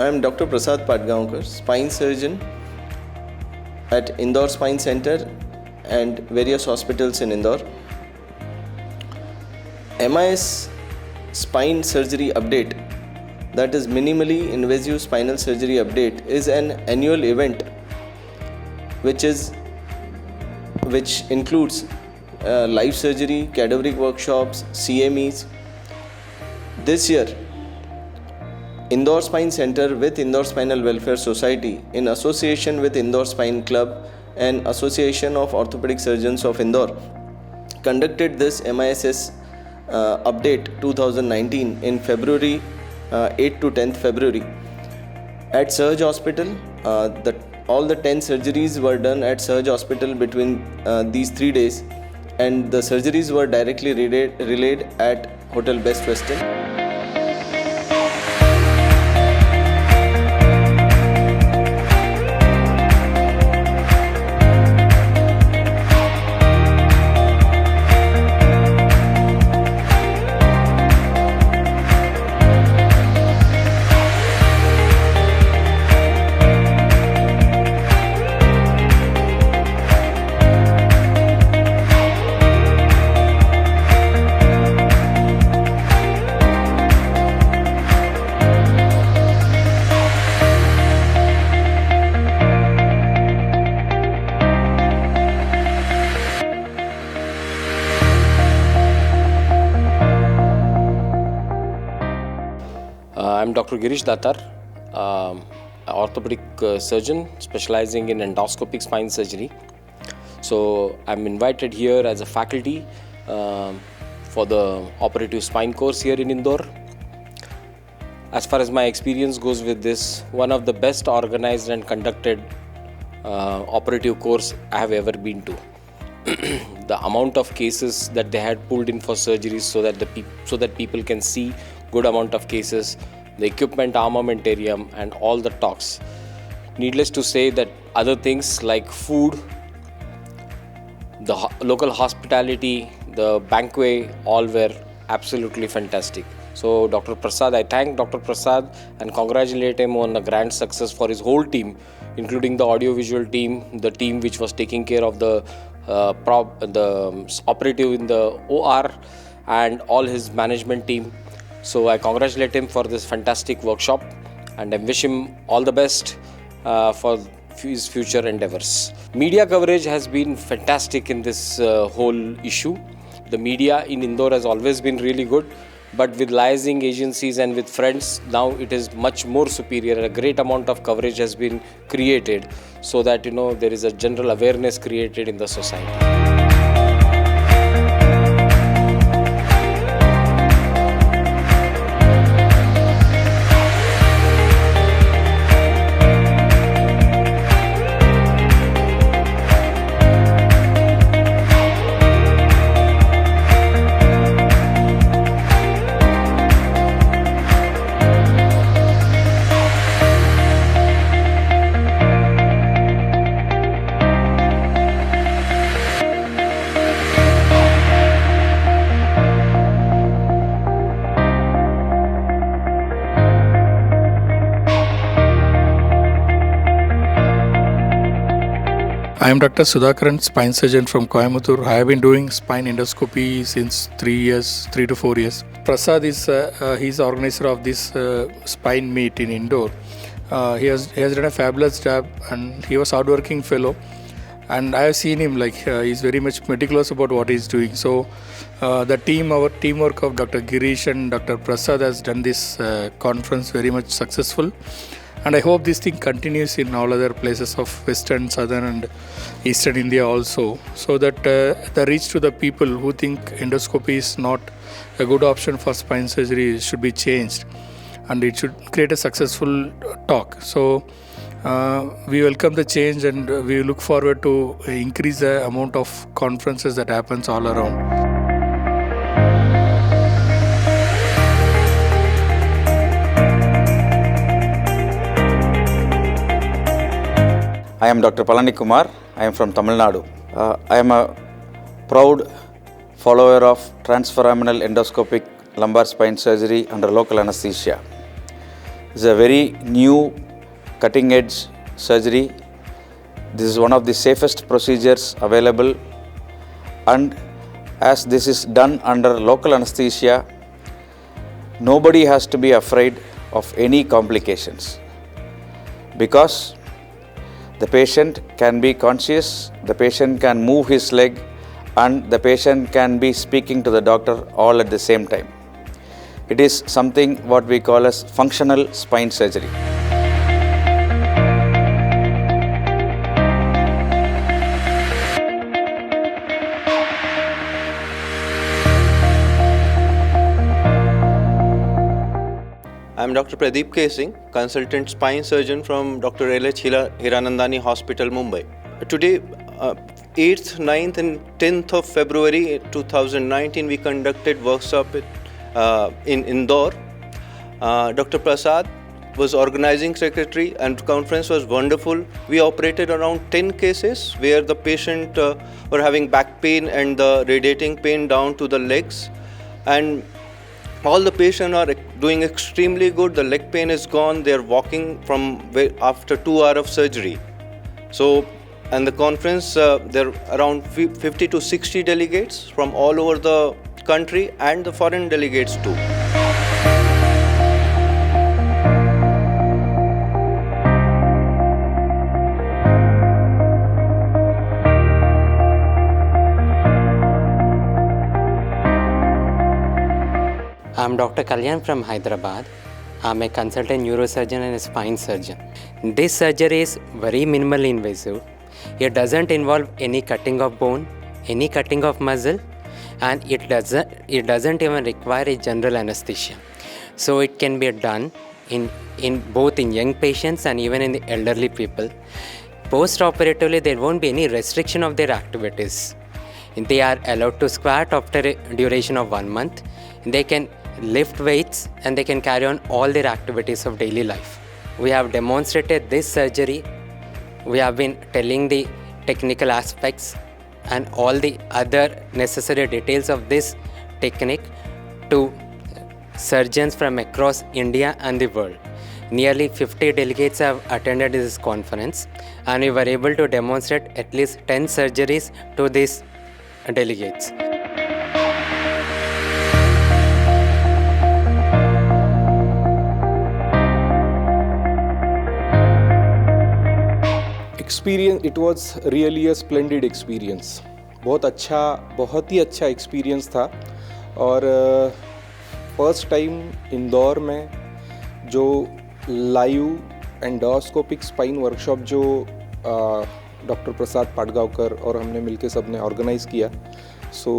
I am Dr. Prasad Patgaonkar, spine surgeon at Indore Spine Center and various hospitals in Indore. MIS Spine Surgery Update, that is Minimally Invasive Spinal Surgery Update, is an annual event which includes live surgery, cadaveric workshops, CMEs. This year, Indore Spine Center with Indore Spinal Welfare Society, in association with Indore Spine Club and Association of Orthopedic Surgeons of Indore, conducted this MISS update 2019 in February, 8 to 10th February. At Surge Hospital, all the 10 surgeries were done at Surge Hospital between these 3 days, and the surgeries were directly relayed at Hotel Best Western. I'm Dr. Girish Datar, orthopedic surgeon specializing in endoscopic spine surgery. So I'm invited here as a faculty for the operative spine course here in Indore. As far as my experience goes with this, one of the best organized and conducted operative course I have ever been to. The amount of cases that they had pulled in for surgeries so that people can see good amount of cases, the equipment, armamentarium, and all the talks. Needless to say that other things like food, the local hospitality, the banquet, all were absolutely fantastic. So Dr. Prasad, I thank Dr. Prasad and congratulate him on a grand success for his whole team, including the audiovisual team, the team which was taking care of the operative in the OR, and all his management team. So I congratulate him for this fantastic workshop, and I wish him all the best for his future endeavors. Media coverage has been fantastic in this whole issue. The media in Indore has always been really good, but with liaising agencies and with friends, now it is much more superior. A great amount of coverage has been created so that there is a general awareness created in the society. I am Dr. Sudhakaran, spine surgeon from Coimbatore. I have been doing spine endoscopy since 3 to 4 years. Prasad is he's the organizer of this spine meet in Indore. He has done a fabulous job, and he was hardworking fellow. And I have seen him he's very much meticulous about what he's doing. So our teamwork of Dr. Girish and Dr. Prasad has done this conference very much successful. And I hope this thing continues in all other places of Western, Southern and Eastern India also, so that the reach to the people who think endoscopy is not a good option for spine surgery should be changed, and it should create a successful talk. So we welcome the change, and we look forward to increase the amount of conferences that happens all around. I am Dr. Palani Kumar. I am from Tamil Nadu. I am a proud follower of transforaminal endoscopic lumbar spine surgery under local anesthesia. It's a very new cutting edge surgery. This is one of the safest procedures available, and as this is done under local anesthesia, nobody has to be afraid of any complications because the patient can be conscious, the patient can move his leg, and the patient can be speaking to the doctor all at the same time. It is something what we call as functional spine surgery. I'm Dr. Pradeep K. Singh, consultant spine surgeon from Dr. L.H. Hiranandani Hospital, Mumbai. Today, 8th, 9th and 10th of February 2019, we conducted workshop in Indore. Dr. Prasad was organizing secretary and conference was wonderful. We operated around 10 cases where the patient were having back pain and the radiating pain down to the legs, and all the patients are doing extremely good. The leg pain is gone. They are walking from after 2 hours of surgery. So, and the conference, there are around 50 to 60 delegates from all over the country and the foreign delegates too. I'm Dr. Kalyan from Hyderabad. I'm a consultant neurosurgeon and a spine surgeon. This surgery is very minimally invasive. It doesn't involve any cutting of bone, any cutting of muscle, and it doesn't even require a general anesthesia. So it can be done in both in young patients and even in the elderly people. Post-operatively, there won't be any restriction of their activities. They are allowed to squat after a duration of 1 month. They can lift weights and they can carry on all their activities of daily life. We have demonstrated this surgery. We have been telling the technical aspects and all the other necessary details of this technique to surgeons from across India and the world. Nearly 50 delegates have attended this conference, and we were able to demonstrate at least 10 surgeries to these delegates. Experience it was really a splendid experience. बहुत ही अच्छा experience था. और first time Indore में जो live endoscopic spine workshop जो doctor प्रसाद पाडगांवकर और हमने मिलके सब ने ऑर्गेनाइज़ किया. सो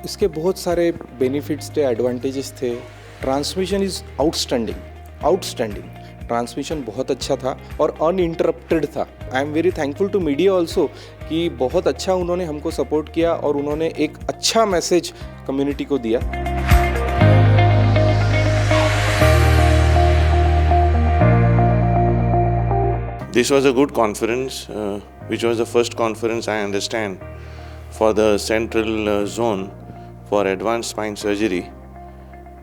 इसके बहुत सारे बेनिफिट्स थे, एडवांटेजेस थे. Transmission is outstanding. ट्रांसमिशन बहुत अच्छा था और अनइंटरप्टेड था. I am very thankful to media also कि बहुत अच्छा उन्होंने हमको सपोर्ट किया और उन्होंने एक अच्छा मैसेज कम्युनिटी को दिया. This was a good conference, which was the first conference I understand for the central zone for advanced spine surgery.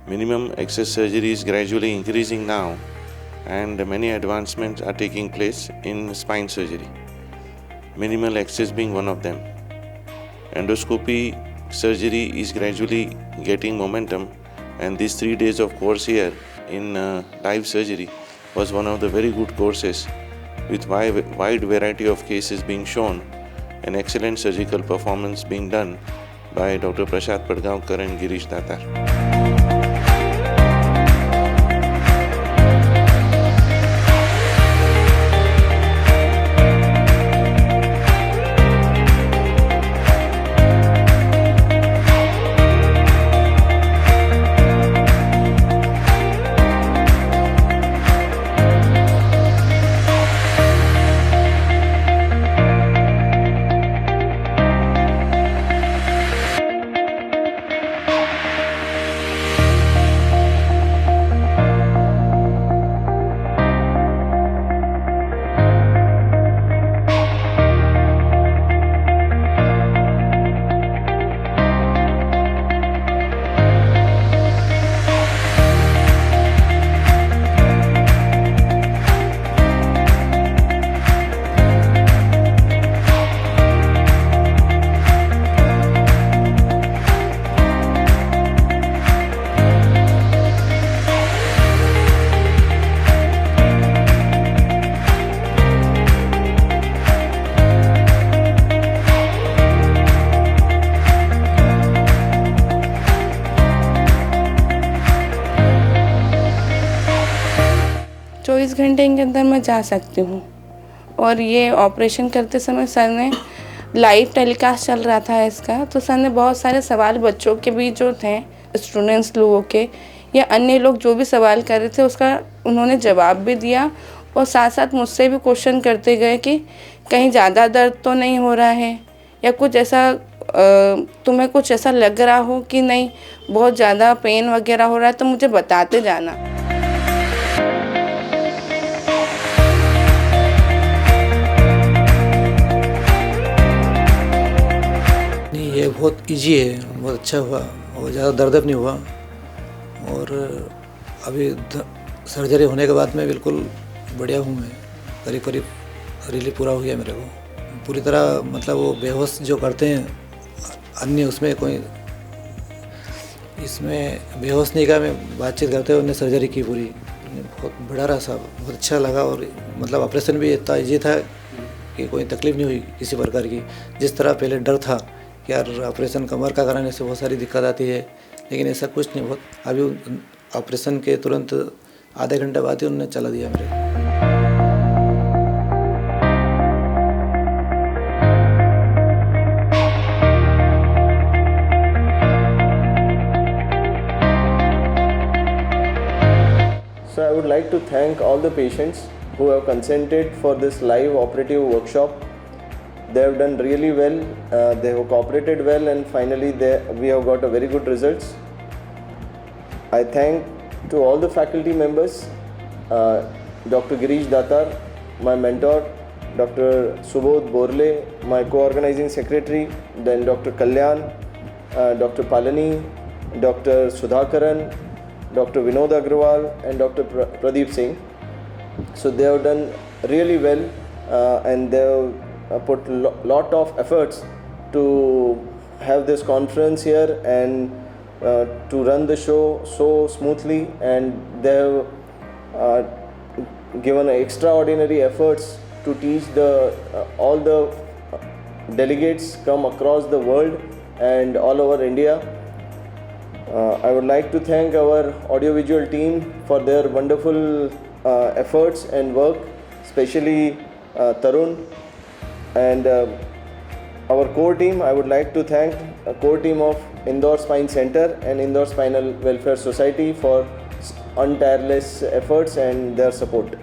Minimum access surgery is gradually increasing now, and many advancements are taking place in spine surgery. Minimal access being one of them. Endoscopy surgery is gradually getting momentum, and these 3 days of course here in live surgery was one of the very good courses, with wide variety of cases being shown, and excellent surgical performance being done by Dr. Prasad Padgaonkar and Girish Datar. घंटे के अंदर मैं जा सकती हूँ। और ये operation करते समय सर ने लाइव टेलीकास्ट चल रहा था इसका, तो सर ने बहुत सारे सवाल बच्चों के भी जो थे, स्टूडेंट्स लोगों के या अन्य लोग जो भी सवाल कर रहे थे उसका उन्होंने जवाब भी दिया और साथ साथ मुझसे भी क्वेश्चन करते गए कि कहीं ज़्यादा दर्द तो नहीं हो रहा है या कुछ ऐसा तुम्हें कुछ ऐसा लग रहा हो कि नहीं बहुत ज़्यादा पेन वगैरह हो रहा है तो मुझे बताते जाना। नहीं, ये बहुत इजी है, बहुत अच्छा हुआ और ज़्यादा दर्द नहीं हुआ। और अभी सर्जरी होने के बाद मैं बिल्कुल बढ़िया हूँ। मैं करीब रिलीफ पूरा हो गया मेरे को पूरी तरह। मतलब वो बेहोश जो करते हैं अन्य उसमें कोई इसमें बेहोश नहीं का, मैं बातचीत करते हुए उन्हें सर्जरी की पूरी। बहुत बड़ा रहा साहब, बहुत अच्छा लगा। और मतलब ऑपरेशन भी इतना ईजी था कि कोई तकलीफ़ नहीं हुई किसी प्रकार की। जिस तरह पहले डर था कि यार ऑपरेशन कमर का कराने से बहुत सारी दिक्कत आती है, लेकिन ऐसा कुछ नहीं। बहुत अभी ऑपरेशन के तुरंत आधे घंटे बाद ही उन्होंने चला दिया मेरे। So I would like to thank all the patients who have consented for this live operative workshop. They have done really well, they have cooperated well, and finally we have got a very good results. I thank to all the faculty members, Dr. Girish Datar, my mentor, Dr. Subodh Borle, my co-organizing secretary, then Dr. Kalyan, Dr. Palani, Dr. Sudhakaran, Dr. Vinod Agrawal and Dr. Pradeep Singh. So they have done really well and they have put a lot of efforts to have this conference here and to run the show so smoothly, and they have given extraordinary efforts to teach all the delegates come across the world and all over India. I would like to thank our audiovisual team for their wonderful efforts and work, especially Tarun and our core team. I would like to thank a core team of Indore Spine Center and Indore Spinal Welfare Society for untireless efforts and their support.